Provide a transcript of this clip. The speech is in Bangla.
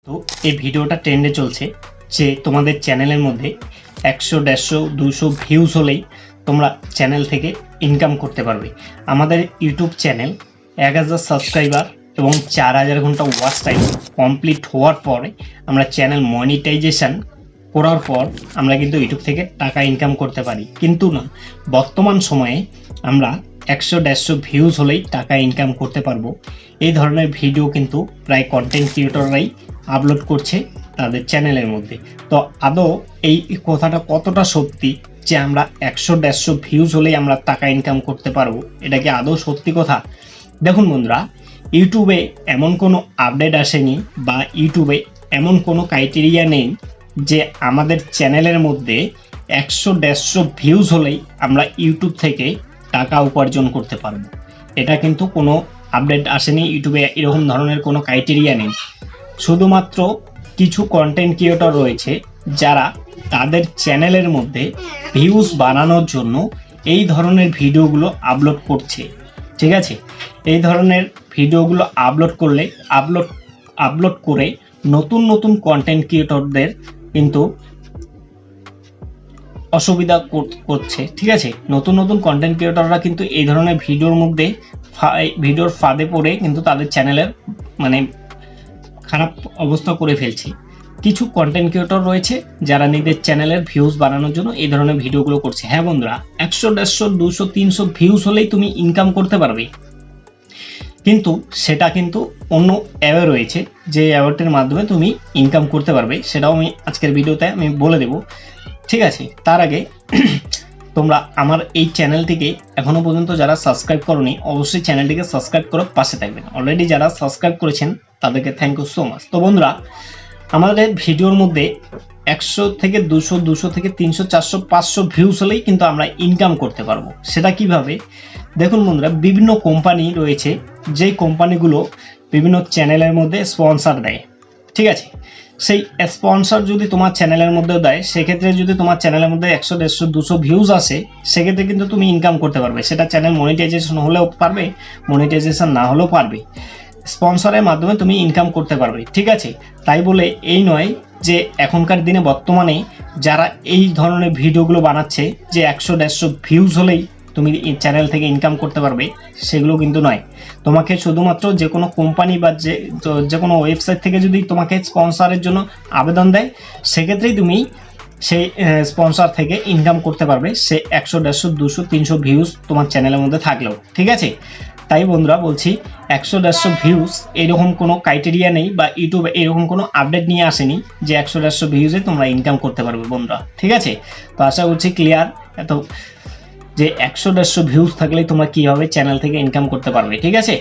তো এই ভিডিওটা ট্রেন্ডে চলছে যে তোমাদের চ্যানেলের মধ্যে 100, 150, 200 ভিউজ হলেই তোমরা চ্যানেল থেকে ইনকাম করতে পারবে। আমাদের ইউটিউব চ্যানেল 1000 সাবস্ক্রাইবার এবং 4000 ঘন্টা ওয়াচ টাইম কমপ্লিট হওয়ার পরে আমরা চ্যানেল মনিটাইজেশন করার পর আমরা কিন্তু ইউটিউব থেকে টাকা ইনকাম করতে পারি। কিন্তু না, বর্তমান সময়ে আমরা 100, 150 ভিউজ হলেই টাকা ইনকাম করতে পারবো। এই ধরনের ভিডিও কিন্তু প্রায় কন্টেন্ট ক্রিয়েটররাই আপলোড করছে তাদের চ্যানেলের মধ্যে। তো আদৌ এই কথাটা কতটা সত্যি যে আমরা 100, 150 ভিউজ হলেই আমরা টাকা ইনকাম করতে পারবো, এটা কি আদৌ সত্যি কথা? দেখুন বন্ধুরা, ইউটিউবে এমন কোনো আপডেট আসেনি বা ইউটিউবে এমন কোনো ক্রাইটেরিয়া নেই যে আমাদের চ্যানেলের মধ্যে 100, 150 ভিউজ হলেই আমরা ইউটিউব থেকে টাকা উপার্জন করতে পারবো। এটা কিন্তু কোনো আপডেট আসেনি, ইউটিউবে এরকম ধরনের কোনো ক্রাইটেরিয়া নেই। শুধুমাত্র কিছু কন্টেন্ট ক্রিয়েটর রয়েছে যারা তাদের চ্যানেলের মধ্যে ভিউজ বাড়ানোর জন্য এই ধরনের ভিডিওগুলো আপলোড করছে। ঠিক আছে, এই ধরনের ভিডিওগুলো আপলোড করে নতুন নতুন কন্টেন্ট ক্রিয়েটরদের কিন্তু অসুবিধা করছে। ঠিক আছে, নতুন নতুন কন্টেন্ট ক্রিয়েটররা কিন্তু এই ধরনের ভিডিওর ফাঁদে পড়ে কিন্তু তাদের চ্যানেলের খারাপ অবস্থা করে ফেলছে। কিছু কন্টেন্ট ক্রিয়েটর রয়েছে যারা নিজের চ্যানেলের ভিউজ বাড়ানোর জন্য এই ধরনের ভিডিওগুলো করছে। হ্যাঁ বন্ধুরা, 100, 150, 200, 300 ভিউজ হলেই তুমি ইনকাম করতে পারবে, কিন্তু সেটা কিন্তু অন্য অ্যাওয়ে রয়েছে যে অ্যাওয়ের মাধ্যমে তুমি ইনকাম করতে পারবে, সেটাও আমি আজকের ভিডিওতে আমি বলে দেব। ঠিক আছে, তার আগে তোমরা আমার এই চ্যানেলটিকে এখনো পর্যন্ত যারা সাবস্ক্রাইব করোনি অবশ্যই চ্যানেলটিকে সাবস্ক্রাইব করে পাশে থাকবেন। অলরেডি যারা সাবস্ক্রাইব করেছেন তাদেরকে থ্যাংক ইউ সো মাচ। তো বন্ধুরা, আমাদের ভিডিওর মধ্যে 100 থেকে 200, 200 থেকে 300, 400, 500 ভিউজ হলেই কিন্তু আমরা ইনকাম করতে পারবো। সেটা কিভাবে? দেখুন বন্ধুরা, বিভিন্ন কোম্পানি রয়েছে যেই কোম্পানিগুলো বিভিন্ন চ্যানেলের মধ্যে স্পন্সর দেয়। ঠিক আছে, সেই স্পন্সর যদি তোমার চ্যানেলের মধ্যেও দেয়, সেক্ষেত্রে যদি তোমার চ্যানেলের মধ্যে 100, 150, 200 ভিউজ আসে, সেক্ষেত্রে কিন্তু তুমি ইনকাম করতে পারবে। সেটা চ্যানেল মনিটাইজেশন হলেও পারবে, মনিটাইজেশন না হলেও পারবে, স্পন্সরের মাধ্যমে তুমি ইনকাম করতে পারবে। ঠিক আছে, তাই বলে এই নয় যে এখনকার দিনে বর্তমানে যারা এই ধরনের ভিডিওগুলো বানাচ্ছে যে 100, 150 ভিউজ হলেই তুমি চ্যানেল থেকে ইনকাম করতে পারবে, সেগুলো কিন্তু নয়। তোমাকে শুধুমাত্র যে কোনো কোম্পানি বা যে কোনো ওয়েবসাইট থেকে যদি তোমাকে স্পন্সরের জন্য আবেদন দেয়, সেক্ষেত্রেই তুমি সেই স্পন্সর থেকে ইনকাম করতে পারবে, সে 100, 150, 200, 300 ভিউজ তোমার চ্যানেলের মধ্যে থাকলেও। ঠিক আছে, তাই বন্ধুরা বলছি, 100, 150 ভিউজ এরকম কোনো ক্রাইটেরিয়া নেই বা ইউটিউবে এরকম কোনো আপডেট নিয়ে আসেনি যে 100, 150 ভিউজে তোমরা ইনকাম করতে পারবে বন্ধুরা। ঠিক আছে, তো আশা করছি ক্লিয়ার এত যে 100, 150 ভিউজ থাকলেই তোমরা কীভাবে চ্যানেল থেকে ইনকাম করতে পারবে। ঠিক আছে।